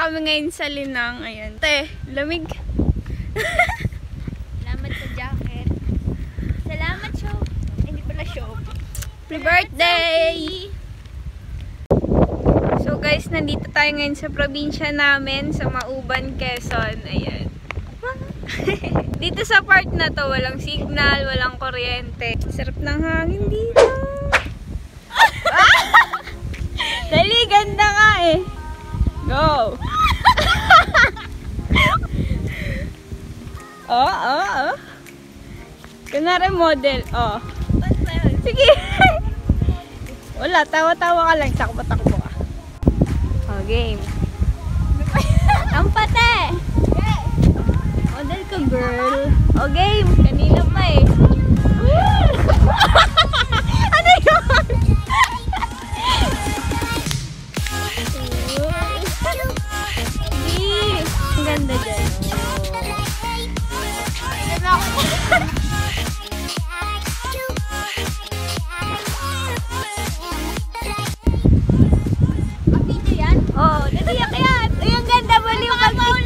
kami ngayon sa Linang. Ayan. Te, lamig. Salamat sa jacket. Salamat, show. Hindi pala show. Happy birthday! So guys, nandito tayo ngayon sa probinsya namin, sa Mauban, Quezon. Ayan. Dito sa part na to, walang signal, walang kuryente. Sarap ng hangin dito. Dali, ganda nga eh. Go! Oh. Kunwari model, oh. Sige. Wala, tawa-tawa ka lang, takbo-takbo ka. Oh, game. Ang pate! Model ka, girl. Oh, game. Kanina pa eh. Ano yun? Ang ganda dyan. Oh, natiyak yan. Ay, ang ganda. Baliw ka picture.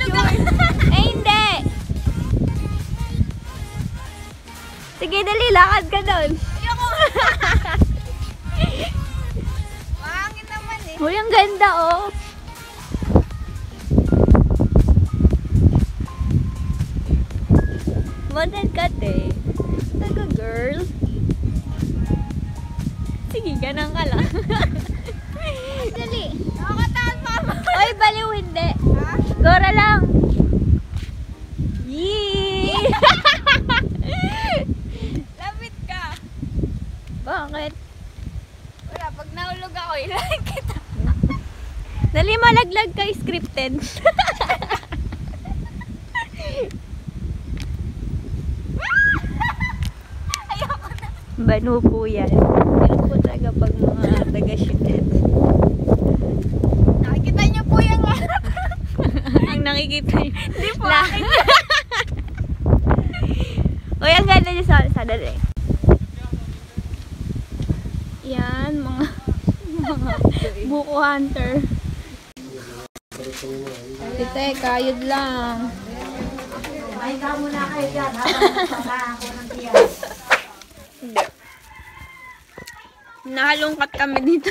Eh, hindi. Sige, dali. Lakad ka doon. Mahangin naman eh. Uy, ang ganda, oh. Model ka, te. Taga, girl. Sige, ganang ka lang. Dali. Nakakataan pa ba? Oy, baliw, hindi. Ha? Gora lang. Yee! Lapit ka. Bakit? Wala, pag nahulog ako, ilahin kita. Dali, malaglag ka, scripted. Ayoko na. Banu po yan. Ganun po talaga pag mga taga-shooted. Nakikita niyo po yung Ang nakikita nyo. Hindi po. Uy, ang ganda nyo sa dali. Yan, mga buko hunter. Tite, kayod lang. Ay, ka muna kayo dyan. Ako ng tiyan. Hindi. Nahalungkat kami dito.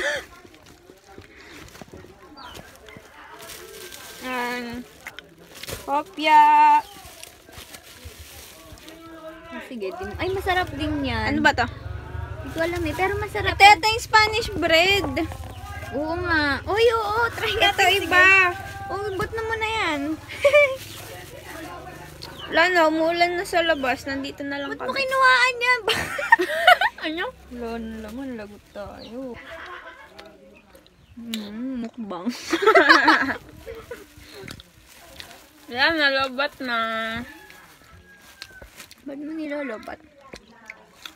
Kopya. Sige, ay masarap din yan. Ano ba to? Hindi ko alam eh, pero masarap. Ito yung Spanish bread. Oo nga. Uy, oo, try Ito natin. iba. Oh, but na muna yan. Wala na, umuulan na sa labas. Nandito na lang Ba't mo kami. kinuhaan yan? Ano? Wala na naman, lagot tayo. Mukbang. Yan, nalobat na. Ba't mo nilolobat?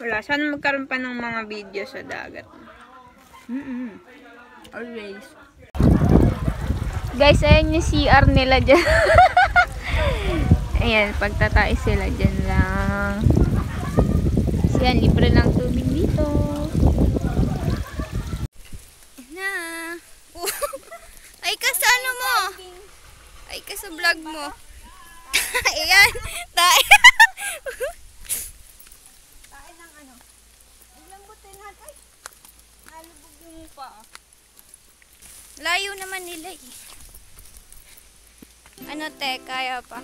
Wala, sana magkaroon pa ng mga video sa dagat. Always. Guys, ayan yung CR nila dyan. Ayan, pagtatay sila dyan lang. So yan, libre lang tubig dito. Na. Ay ka sa ano mo? Ay ka sa vlog mo. Ayan. Tayo. Tayo ng ano. Ay, lambutin natin. Nalubog yung pa. Layo naman nila eh. Ano te, kaya pa.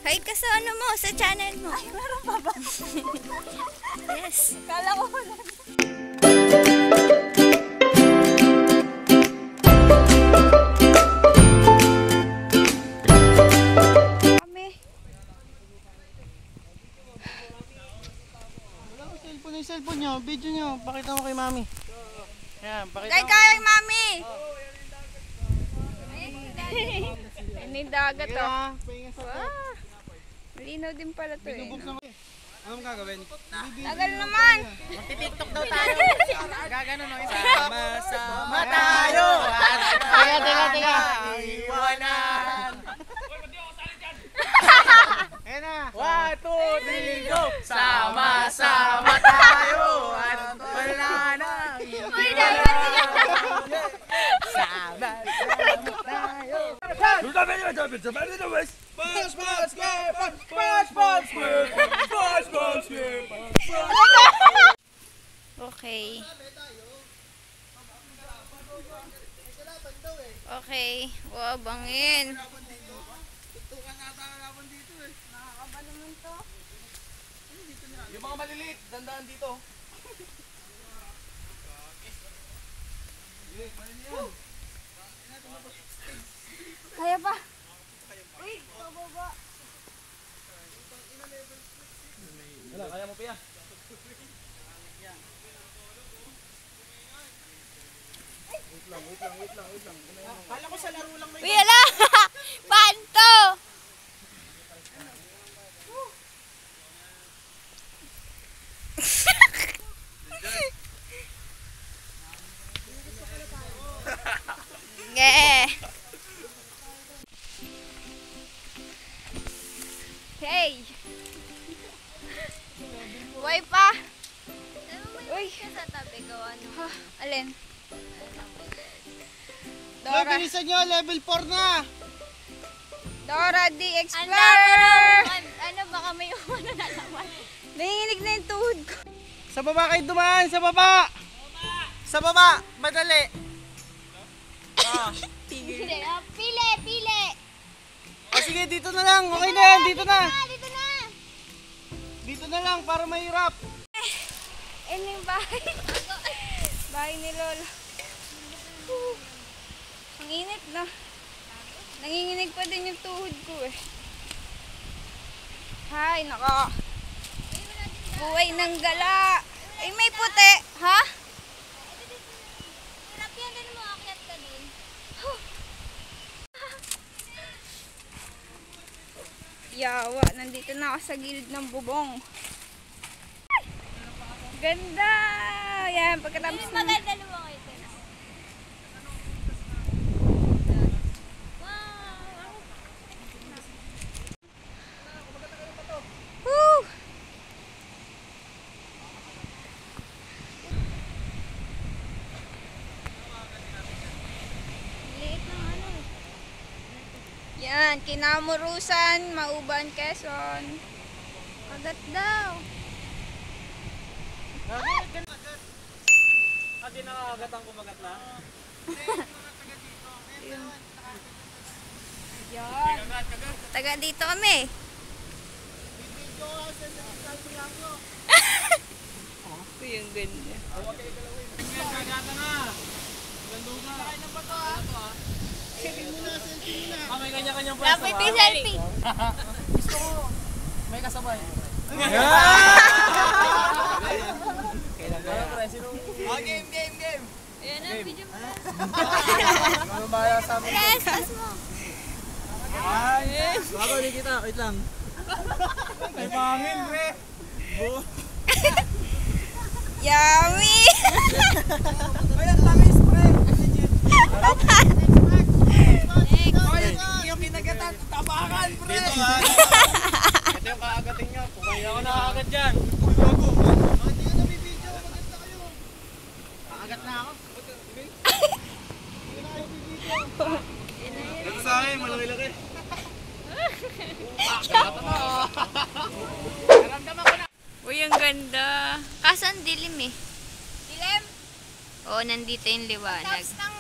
Ay ka sa ano mo, sa channel mo. Ay, meron pa ba? Yes. Kala ko wala. Yung cellphone nyo, video nyo, pakita mo kay mami. Ayan, pakita mo. Kaya mami! Ano yung dagat Kaya, oh. pahinga sa Malinaw din pala to eh. buksan ko. Anong gagawin? Tagal naman! Magti-tiktok daw tayo. Gagano no? Sama-sama tayo. Teka. Iwanan. Ayan na. 1, 2, 3, go! Sama-sama tayo. At wala na. Sama Okay. Okay. Wow, bangin. Yung mga maliliit, dandaan dito. Kaya pa. Uy, bababa. Wala, kaya mo pa yan. Wait lang. Kala ko sa laro lang may... Uy, ala! Panto! Yeah. Hey. Buhay pa. Uy. Sa tabi ko ano? Alin? Dora. Bilisan nyo, level 4 na! Dora the Explorer! Ano baka may umano na naman? Nanginginig na yung tuhod ko. Sa baba kayo dumaan, sa baba! Sa baba! Madali! Pili! Sige, dito na lang! Okay na yan, dito na! Dito na! Dito na lang, para mahirap! Ano yung bahay? Bahay ni Lola. Ang init na. Nanginginig pa din yung tuhod ko eh. Hay, nako. Buhay ng gala. Ay, may puti. Ha? Hirap yan din mo, akyat ka din. Yawa, nandito na ako sa gilid ng bubong. Ganda! Yan, pagkatapos na... Maganda lumaw ito. Woo! Liit ng ano. Yan, Kinamurusan, Mauban, Quezon. Kagat daw. Adi nakakagat ang kumagat na? Yan. Taga dito kami. Ito yung ganda. Kagata na! Gando ka! Kain na ba ito Selfie muna! May kanya-kanyang pwesto Dapat yung selfie. Gusto ko, may kasabay. Game! Ayan na, video mo. Mamaya sa amin. Yes, mo. Ay! Bago ulit kita, wait lang. May pangin, pre! Yummy! Ay, ang tamis, pre! Yung kinagatan, tapakan, pre! Dito nga. Ito yung kaagatin niya. Kaya ako nakakagat dyan. Bago. Bakit hindi ka nabibidyo? Maganda kayo. Kaagat na ako. Ito sa akin, malaki-laki. Naramdaman ko na. Uy, ang ganda. Kaso ang dilim eh. Dilim? Oo, nandito yung liwanag. Tapos ng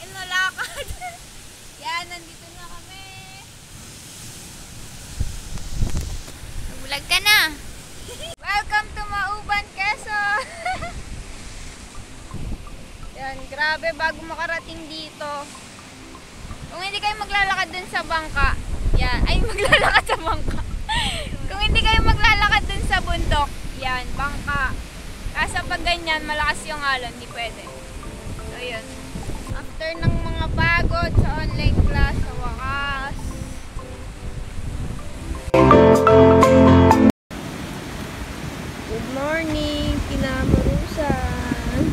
inulakad. Yan, nandito na kami. Vlog ka na. Welcome to Mauban, Quezon! Yan, grabe bago makarating dito. Kung hindi kayo maglalakad dun sa bangka, yan, ay maglalakad sa bangka. Kung hindi kayo maglalakad dun sa bundok, yan, bangka. Kasi pag ganyan, malakas yung alon, hindi pwede. So yun, after ng mga pagod sa online class, sa wakas. Good morning, Kinamurusan.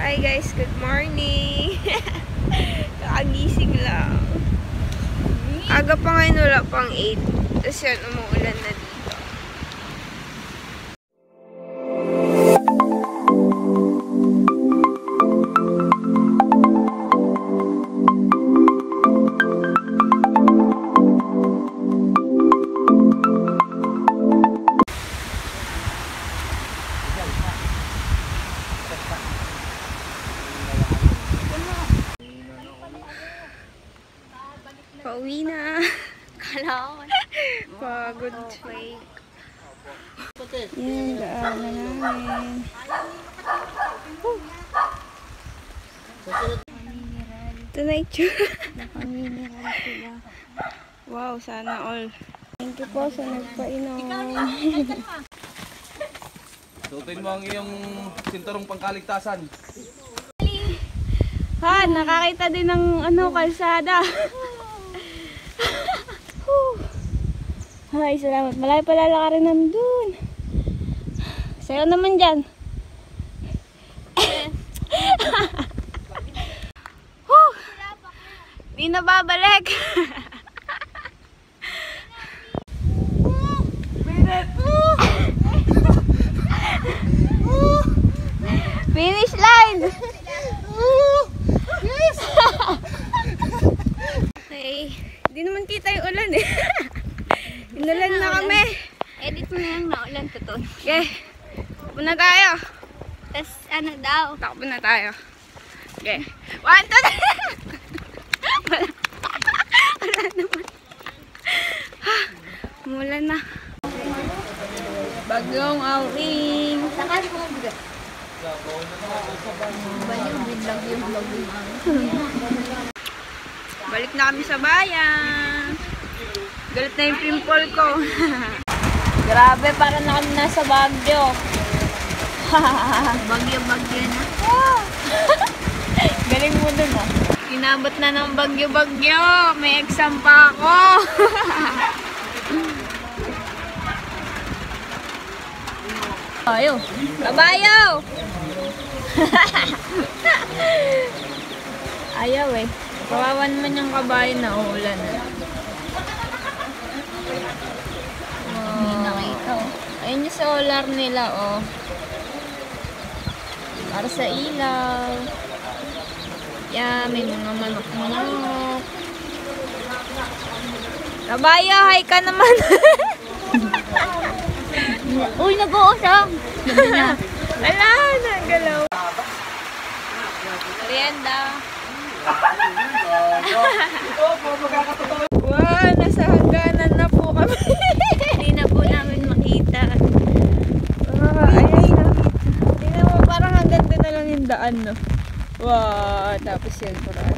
Hi guys, good morning. Kakagising lang. Aga pa ngayon, wala pang 8. Tapos yan, umuulan na dito. Pauwi na. Kala ko. Pagod. Okay. Yan, daanan namin. Ito na itsura. Nakamineral sila. Wow, sana all. Thank you po sa nagpainom. Suotin mo ang iyong sinturong pangkaligtasan. Ha, nakakita din ng kalsada. Ay, salamat. Malayo pala lakarin nandun. Sayo naman dyan. Di na babalik. Finish line. Yes. Okay. Di naman kita yung ulan eh. Inulan na kami. Edit mo na yung naulan to. Okay. Takbo na tayo. Tapos ano daw? Takbo na tayo. Okay. 1, 2, 3. Wala naman. Umulan na. Bagyong outing. Saan mo? Balik na kami sa bayan. Galit na yung pimple ko. Grabe, para na kami nasa Baguio. Bagyo-bagyo na. Galing mo dun ah. Inabot na ng bagyo-bagyo. May exam pa ako. Ayo. Kabayo! Ayaw eh. Kawawa naman yung kabayo na uulan. Hindi nakita oh. Ayun yung solar nila oh. Para sa ilaw. Yeah, may mga manok-manok. Kabayo, hi ka naman. Uy, nag-uusap! Wala, nagalaw. Merienda. Wow, nasa hangganan na po kami. Hindi na po namin makita. Ayun na. Tingnan mo, parang hanggang doon na lang yung daan, no? Wow, tapos yun, parang